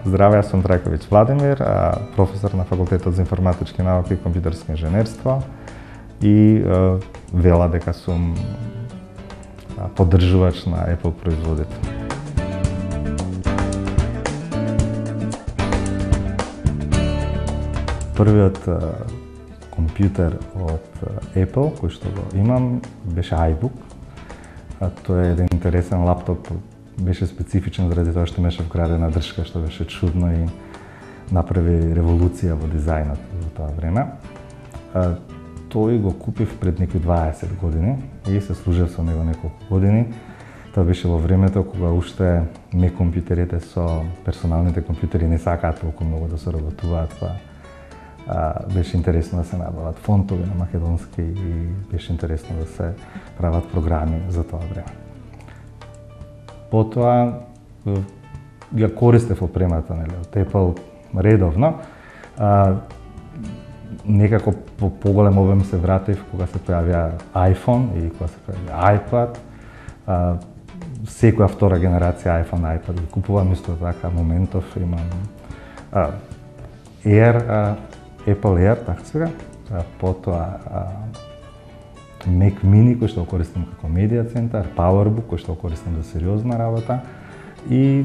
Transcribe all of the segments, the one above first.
Здраве, јас сум Трајковиќ Владимир, професор на Факултетот за информатички науки и компјутерско инженерство и вела дека сум поддржувач на Apple производите. Првиот компјутер од Apple кој што го имам беше iBook. Тоа е еден интересен лаптоп, беше специфичен заради тоа што имаше вградена дршка, што беше чудно и направи револуција во дизајнот во тоа време. Тој го купив пред некои 20 години и се служев со него неколку години. Тоа беше во времето кога уште компјутерите со персоналните компјутери не сакаат толку многу да се работуваат, беше интересно да се набават фонтови на македонски и беше интересно да се прават програми за тоа време. Потоа ја користев опремата од Apple редовно. Некако по поголем обем се вратив кога се појавија iPhone и кога се појавија iPad. Секоја втора генерација iPhone, iPad ги купувам, исто така моментов имам Air, Apple Air, така сега, потоа Mac Mini кој што го користам како медија центар, PowerBook кој што го користам за сериозна работа и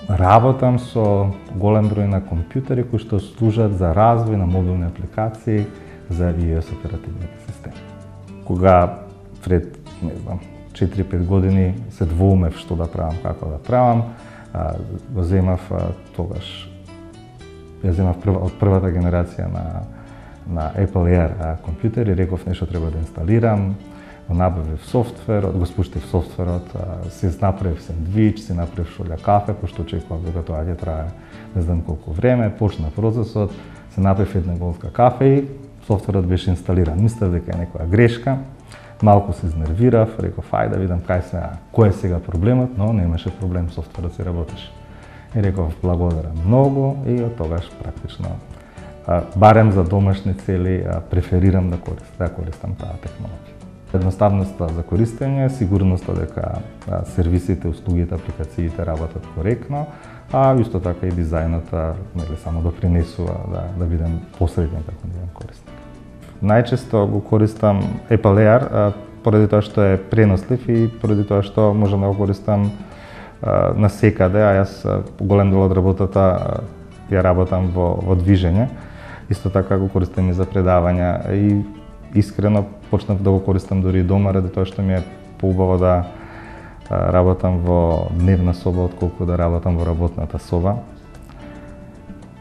работам со голем број на компјутери кои што служат за развој на мобилни апликации за iOS оперативните системи. Кога пред, 4-5 години се двоумев што да правам, како да правам, го земав тогаш ја земав од првата генерација на Apple Air компјутер и реков нешто треба да инсталирам, го набавив софтверот, го спуштив софтверот, си направив сендвич, си направив шолја кафе, пошто очекував дека тоа ќе трае не знам колку време, почна процесот, се направив една голка кафе и софтверот беше инсталиран. Мислев дека е некоја грешка, малку се изнервирав, реков ајде да видам кој е сега проблемот, но немаше проблем, софтверот си работеше. И реков благодарам многу и од тогаш практично барем за домашни цели преферирам да користам таа технологија. Едноставноста за користење, сигурноста дека сервисите, услугите, апликациите работат коректно, а исто така и дизајнот само допринесува да бидем посреден како нивен корисник. Најчесто го користам Apple Air поради тоа што е пренослив и поради тоа што можам да го користам на секаде, а јас голем дел од работата ја работам во движење. Исто така го користам и за предавања и искрено почнав да го користам дури и дома, ради тоа што ми е поубаво да работам во дневна соба отколку да работам во работната соба.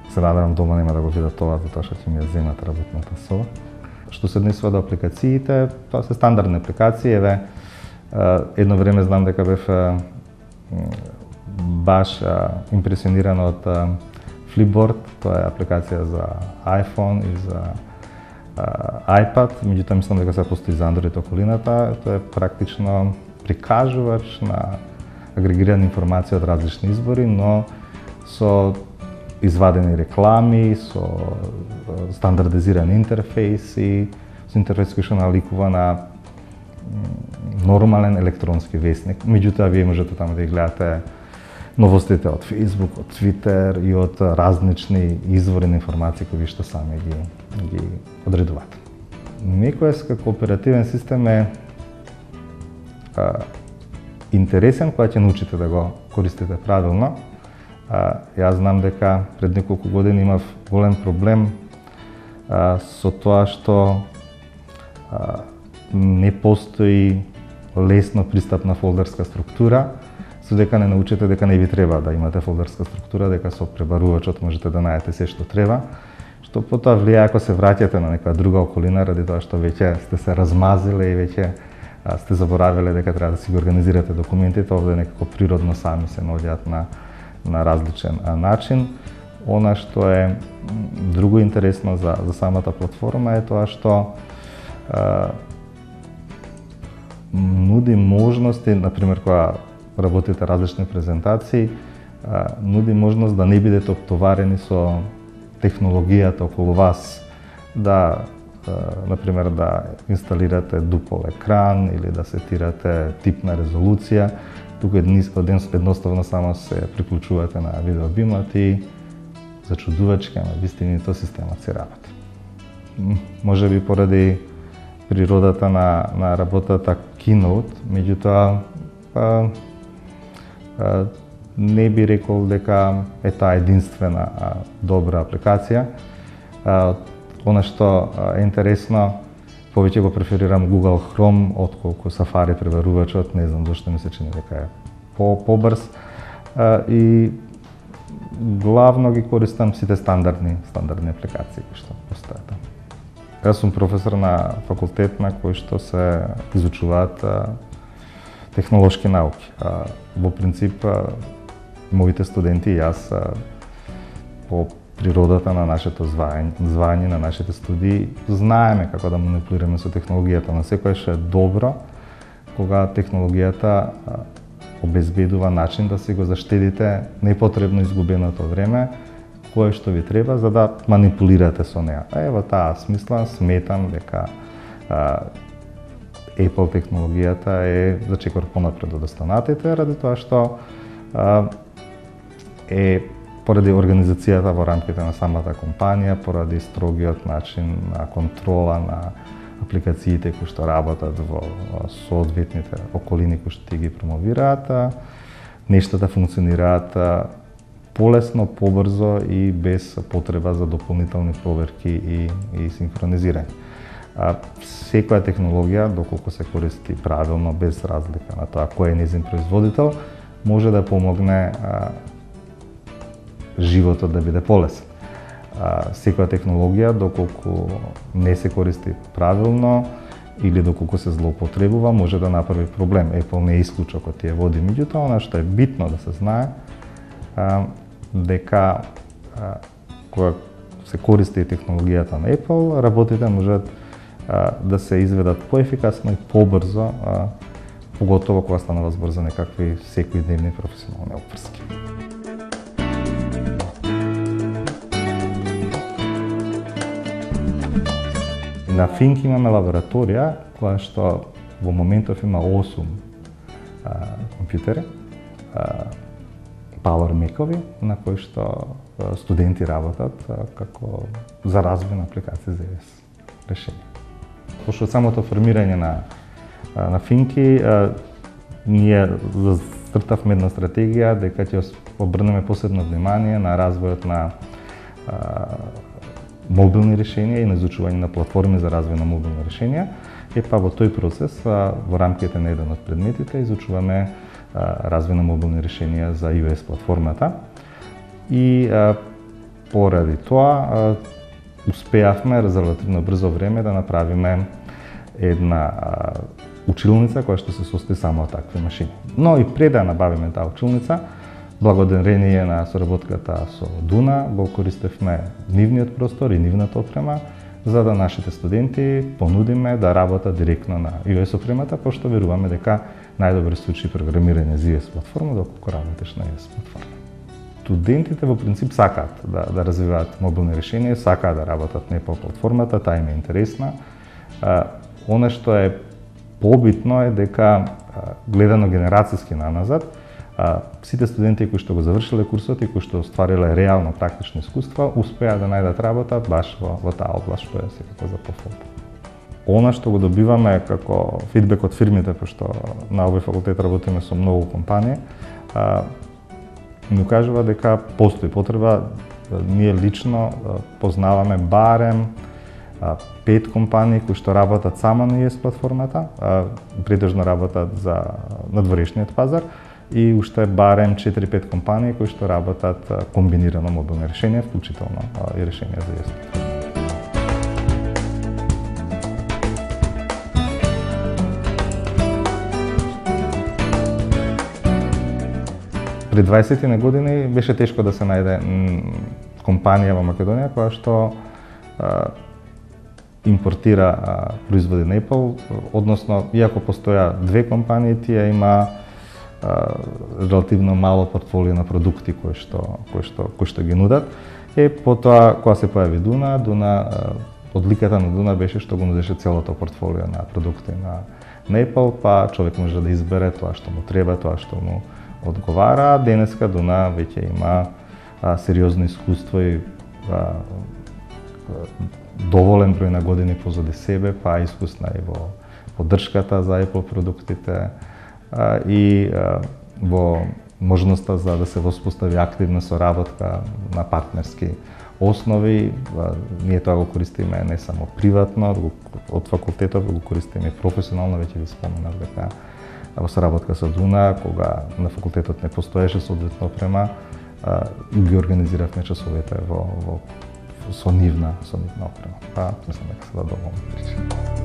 Се надевам дома нема да го видат тоа, затоа што ќе ми ја земат работната соба. Што се однесува до апликациите, тоа се стандардни апликации. Еве, едно време знам дека бев баш импресиониран од Flipboard, тоа е апликација за iPhone и за iPad, меѓутоа мислам дека се постои за Android околината. Тоа е практично прикажувач на агрегирана информација од различни избори, но со извадени реклами, со стандардизиран интерфејс и со интерфејс кој што наликува на нормален електронски весник. Меѓутоа, вие можете таму да ги гледате новостите од Facebook, од Twitter и од различни извори на информации кои што сами ги одредувате. macOS како оперативен систем е интересен кога ќе научите да го користите правилно. Јас знам дека пред неколку години имав голем проблем со тоа што не постои лесно пристапна фолдерска структура, со дека не научите дека не ви треба да имате фолдерска структура, дека со пребарувачот можете да најдете се што треба, што потоа влијае ако се враќате на некоја друга околина, ради тоа што веќе сте се размазиле и веќе сте заборавиле дека треба да си ги организирате документите, овде некако природно сами се наоѓаат на различен начин. Она што е друго интересно за самата платформа е тоа што нуди можности, например, кога работите различни презентации, нуди можност да не бидете оптоварени со технологијата околу вас, да, например, да инсталирате дупол екран или да сетирате тип на резолуција, туку едноставно само се приклучувате на видеобимот и зачудувачки, ама вистини тоа системот се работи. Може би поради природата на работата Keynote, меѓутоа не би рекол дека е таа единствена добра апликација. Она што е интересно, повеќе го преферирам Google Chrome отколку Safari пребарувачот, не знам зашто ми се чини дека е побрз. И главно ги користам сите стандардни апликации кои што постојат. Јас сум професор на факултет на кој што се изучуваат технолошки науки. Во принцип, моите студенти и јас по природата на нашето звање, на нашите студии, знаеме како да манипулираме со технологијата, но секогаш е добро кога технологијата обезбедува начин да си го заштедите непотребно изгубеното време, кое што ви треба за да манипулирате со неа. Во таа смисла сметам дека Apple технологијата е за чекор понапред од останатите, ради тоа што е поради организацијата во рамките на самата компанија, поради строгиот начин на контрола на апликациите кои што работат во соодветните околини кои што ги промовираат, нештата функционираат полесно, побрзо и без потреба за дополнителни проверки и синхронизирање. Секоја технологија, доколку се користи правилно, без разлика на тоа кој е нејзин производител, може да помогне животот да биде полесен. Секоја технологија, доколку не се користи правилно или доколку се злоупотребува, може да направи проблем. Apple не е исклучок од тие води, меѓутоа она што е битно да се знае, дека кога се користи технологијата на Apple, работите можат да се изведат поефикасно и побрзо, поготово кога станува збор за некакви секојдневни професионални опфрски. На Финк имаме лабораторија која што во моментов има 8 компјутери, Power Mac-ови, на кои што студенти работат како за развој на апликации за iOS решенија. Пошто од самото формирање на Финки, ние зацртавме една стратегија дека ќе обрнеме посебно внимание на развојот на мобилни решенија и на изучување на платформи за развој на мобилни решенија. Во тој процес, во рамките на еден од предметите, изучуваме развој на мобилни решенија за iOS платформата. И поради тоа успеавме за релативно брзо време да направиме една училница која што се состои само од такви машини. Но и пред да набавиме таа училница, благодарение на соработката со Дуна, го користевме нивниот простор и нивната опрема, за да нашите студенти понудиме да работат директно на iOS опремата, пошто веруваме дека најдобро се учи програмирање за iOS платформа доколку работиш на iOS платформа. Студентите во принцип сакаат да развиваат мобилни решенија, сакаат да работат на Apple платформата, таа им е интересна. Она што е побитно е дека гледано генерацијски наназад, сите студенти кои што го завршиле курсот и кои што оствариле реално практични искуства, успеа да најдат работа баш во таа област што е секако за пофолта. Она што го добиваме како фидбек од фирмите, пошто на овој факултет работиме со многу компании, ми кажува дека постои потреба. Ние лично познаваме барем 5 компании кои што работат само на iOS платформата, претежно работат за надворешниот пазар, и уште барем 4-5 компании кои што работат комбинирано мобилни решенија, вклучително и решенија за iOS. Пред 20 години беше тешко да се најде компанија во Македонија која што импортира производи на Apple, односно, иако постоја две компании, тие има релативно мало портфолио на продукти кои што ги нудат. Потоа, кога се појави Дуна, одликата на Дуна беше што го нудеше целото портфолио на продукти на на Apple, па човек може да избере тоа што му треба, тоа што му одговара. Денеска Дуна веќе има сериозно искуство и доволен број на години позади себе, па искусна и во поддршката за Apple продуктите и во можноста за да се воспостави активна соработка на партнерски основи. Ние тоа го користиме не само приватно, од факултетот го користиме професионално, веќе ви споменав дека во соработка со Дуна, кога на факултетот не постоеше соодветна опрема, ги организиравме часовете со нивна опрема. Па, мислам дека се да доволно причина.